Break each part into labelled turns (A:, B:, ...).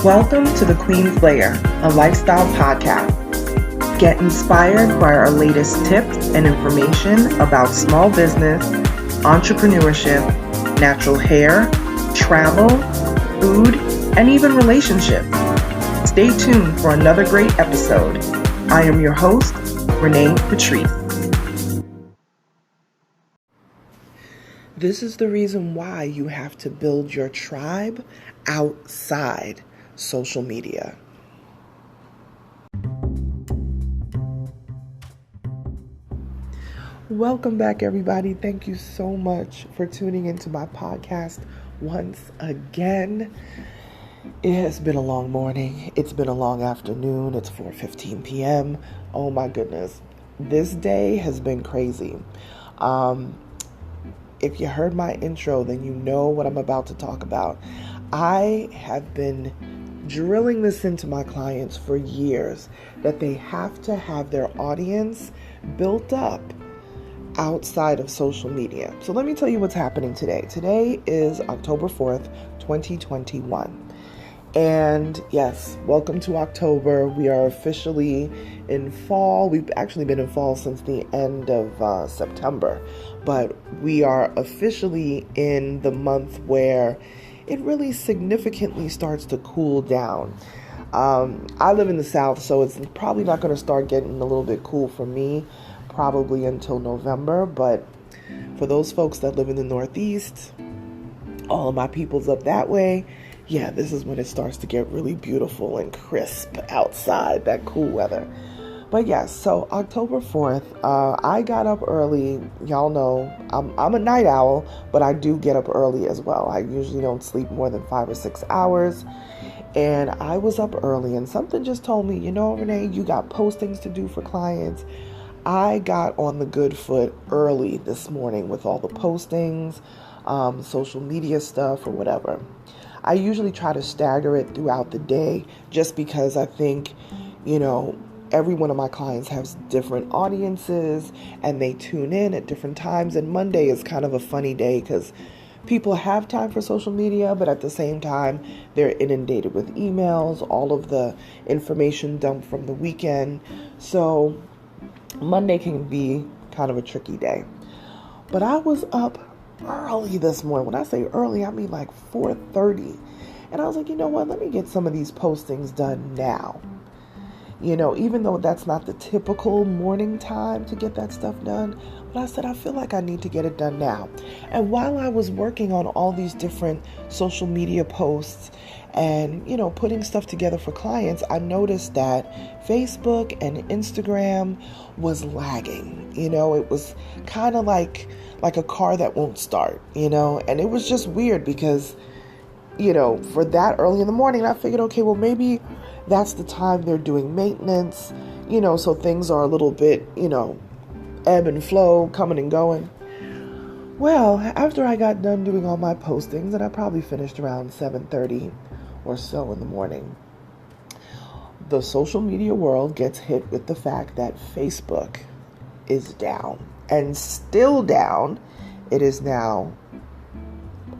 A: Welcome to The Queen's Lair, a lifestyle podcast. Get inspired by our latest tips and information about small business, entrepreneurship, natural hair, travel, food, and even relationships. Stay tuned for another great episode. I am your host, Renee Patrice. This is the reason why you have to build your tribe outside social media. Welcome back, everybody. Thank you so much for tuning into my podcast once again. It has been a long morning. It's been a long afternoon. It's 4:15 p.m. Oh my goodness. This day has been crazy. If you heard my intro, then you know what I'm about to talk about. I have been drilling this into my clients for years that they have to have their audience built up outside of social media. So let me tell you what's happening today. Today is October 4th, 2021. And yes, welcome to October. We are officially in fall. We've actually been in fall since the end of September, but we are officially in the month where it really significantly starts to cool down. I live in the South, so it's probably not going to start getting a little bit cool for me, probably until November. But for those folks that live in the Northeast, all of my peoples up that way, yeah, this is when it starts to get really beautiful and crisp outside, that cool weather. But yes, so October 4th, I got up early. Y'all know I'm a night owl, but I do get up early as well. I usually don't sleep more than 5 or 6 hours. And I was up early and something just told me, Renee, you got postings to do for clients. I got on the good foot early this morning with all the postings, social media stuff or whatever. I usually try to stagger it throughout the day just because I think, every one of my clients has different audiences and they tune in at different times. And Monday is kind of a funny day because people have time for social media, but at the same time, they're inundated with emails, all of the information dumped from the weekend. So Monday can be kind of a tricky day. But I was up early this morning. When I say early, I mean like 4:30. And I was like, you know what? Let me get some of these postings done now. Even though that's not the typical morning time to get that stuff done. But I said, I feel like I need to get it done now. And while I was working on all these different social media posts and, putting stuff together for clients, I noticed that Facebook and Instagram was lagging. It was kind of like a car that won't start, and it was just weird because, for that early in the morning, I figured, okay, well, maybe that's the time they're doing maintenance, so things are a little bit, ebb and flow, coming and going. Well, after I got done doing all my postings, and I probably finished around 7:30 or so in the morning, the social media world gets hit with the fact that Facebook is down and still down. It is now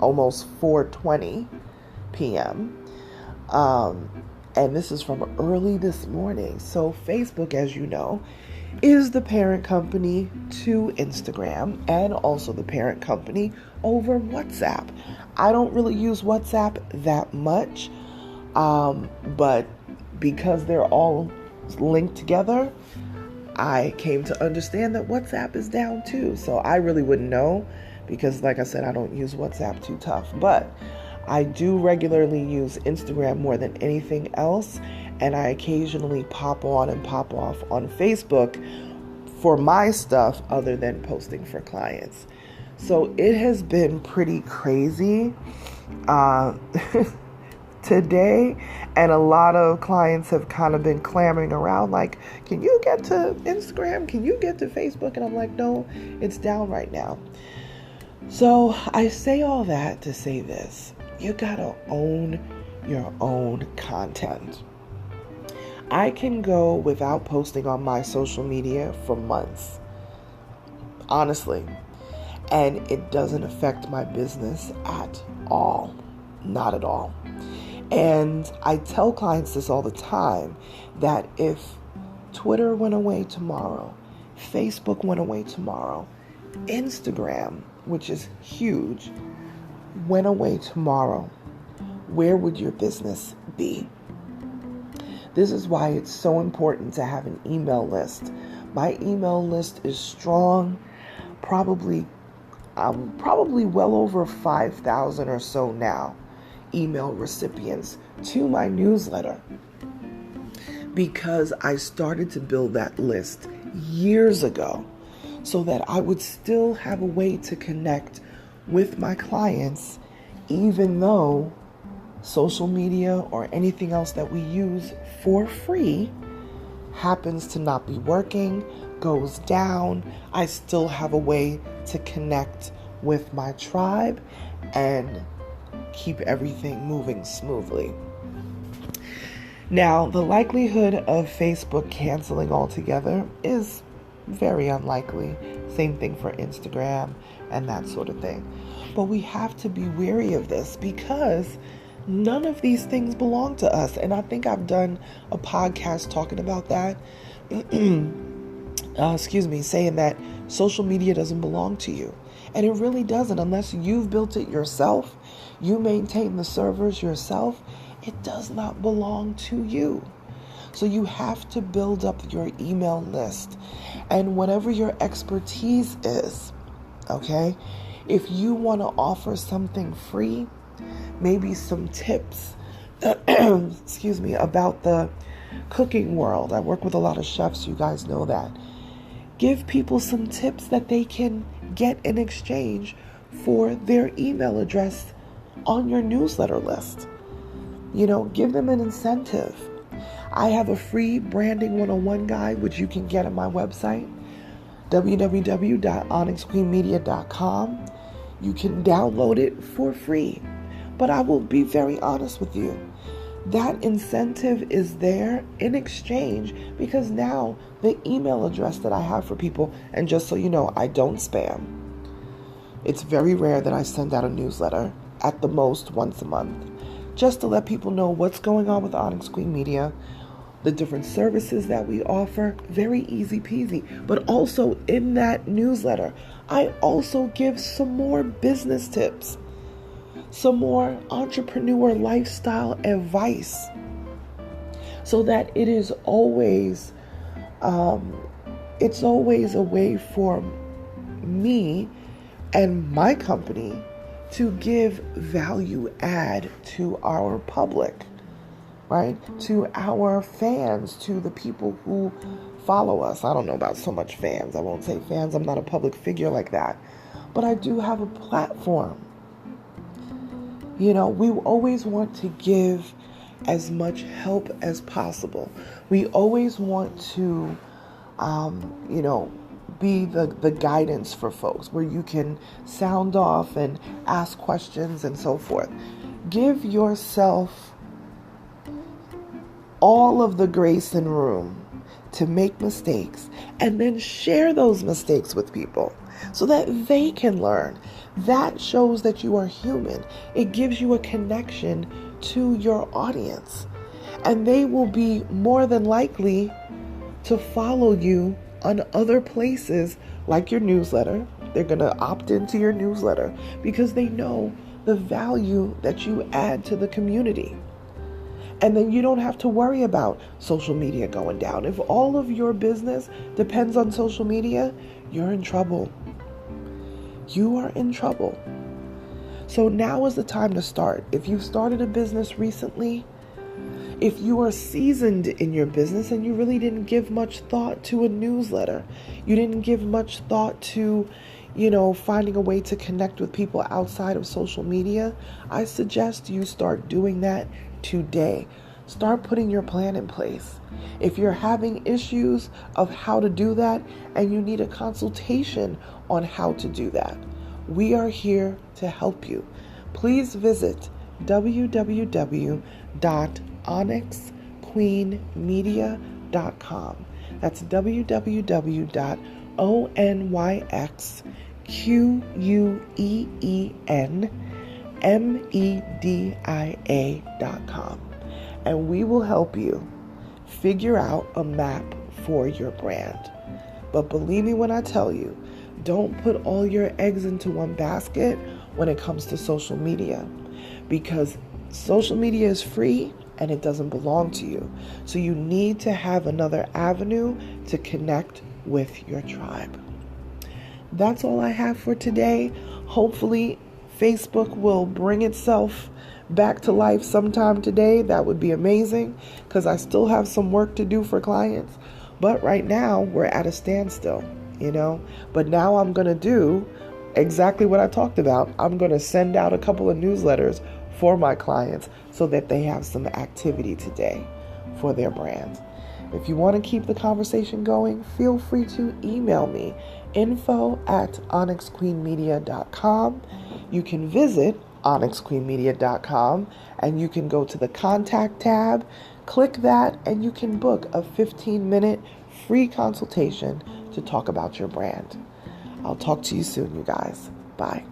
A: almost 4:20 p.m. And this is from early this morning. So Facebook, as you know, is the parent company to Instagram and also the parent company over WhatsApp. I don't really use WhatsApp that much, but because they're all linked together, I came to understand that WhatsApp is down too. So I really wouldn't know because, like I said, I don't use WhatsApp too tough. But I do regularly use Instagram more than anything else. And I occasionally pop on and pop off on Facebook for my stuff other than posting for clients. So it has been pretty crazy today. And a lot of clients have kind of been clamoring around like, can you get to Instagram? Can you get to Facebook? And I'm like, no, it's down right now. So I say all that to say this. You gotta own your own content. I can go without posting on my social media for months, honestly, and it doesn't affect my business at all. Not at all. And I tell clients this all the time, that if Twitter went away tomorrow, Facebook went away tomorrow, Instagram, which is huge, went away tomorrow, where would your business be? This is why it's so important to have an email list. My email list is strong, probably well over 5,000 or so now, email recipients to my newsletter, because I started to build that list years ago so that I would still have a way to connect with my clients, even though social media or anything else that we use for free happens to not be working, goes down. I still have a way to connect with my tribe and keep everything moving smoothly. Now, the likelihood of Facebook canceling altogether is very unlikely. Same thing for Instagram and that sort of thing. But we have to be wary of this because none of these things belong to us. And I think I've done a podcast talking about that. Saying that social media doesn't belong to you. And it really doesn't unless you've built it yourself. You maintain the servers yourself. It does not belong to you. So you have to build up your email list and whatever your expertise is, okay? If you want to offer something free, maybe some tips, about the cooking world. I work with a lot of chefs, you guys know that. Give people some tips that they can get in exchange for their email address on your newsletter list. Give them an incentive. I have a free branding 101 guide, which you can get on my website, www.onyxqueenmedia.com. You can download it for free. But I will be very honest with you. That incentive is there in exchange because now the email address that I have for people, and just so you know, I don't spam. It's very rare that I send out a newsletter, at the most once a month, just to let people know what's going on with Onyx Queen Media, the different services that we offer, very easy peasy. But also in that newsletter, I also give some more business tips, some more entrepreneur lifestyle advice, so that it is always, a way for me and my company to give value add to our public, right? To our fans, to the people who follow us. I don't know about so much fans. I won't say fans. I'm not a public figure like that. But I do have a platform. We always want to give as much help as possible. We always want to, be the guidance for folks where you can sound off and ask questions and so forth. Give yourself all of the grace and room to make mistakes and then share those mistakes with people so that they can learn. That shows that you are human. It gives you a connection to your audience, and they will be more than likely to follow you on other places like your newsletter. They're going to opt into your newsletter because they know the value that you add to the community. And then you don't have to worry about social media going down. If all of your business depends on social media, you're in trouble. You are in trouble. So now is the time to start. If you've started a business recently, if you are seasoned in your business and you really didn't give much thought to a newsletter, you didn't give much thought to, finding a way to connect with people outside of social media, I suggest you start doing that today. Start putting your plan in place. If you're having issues of how to do that and you need a consultation on how to do that, we are here to help you. Please visit www.onyxqueenmedia.com. That's www.onyxqueenmedia.com. media.com. And we will help you figure out a map for your brand. But believe me when I tell you, don't put all your eggs into one basket when it comes to social media, because social media is free and it doesn't belong to you. So you need to have another avenue to connect with your tribe. That's all I have for today. Hopefully, Facebook will bring itself back to life sometime today. That would be amazing, because I still have some work to do for clients. But right now, we're at a standstill, But now I'm going to do exactly what I talked about. I'm going to send out a couple of newsletters for my clients so that they have some activity today for their brand. If you want to keep the conversation going, feel free to email me, info@onyxqueenmedia.com. You can visit onyxqueenmedia.com and you can go to the contact tab, click that, and you can book a 15-minute free consultation to talk about your brand. I'll talk to you soon, you guys. Bye.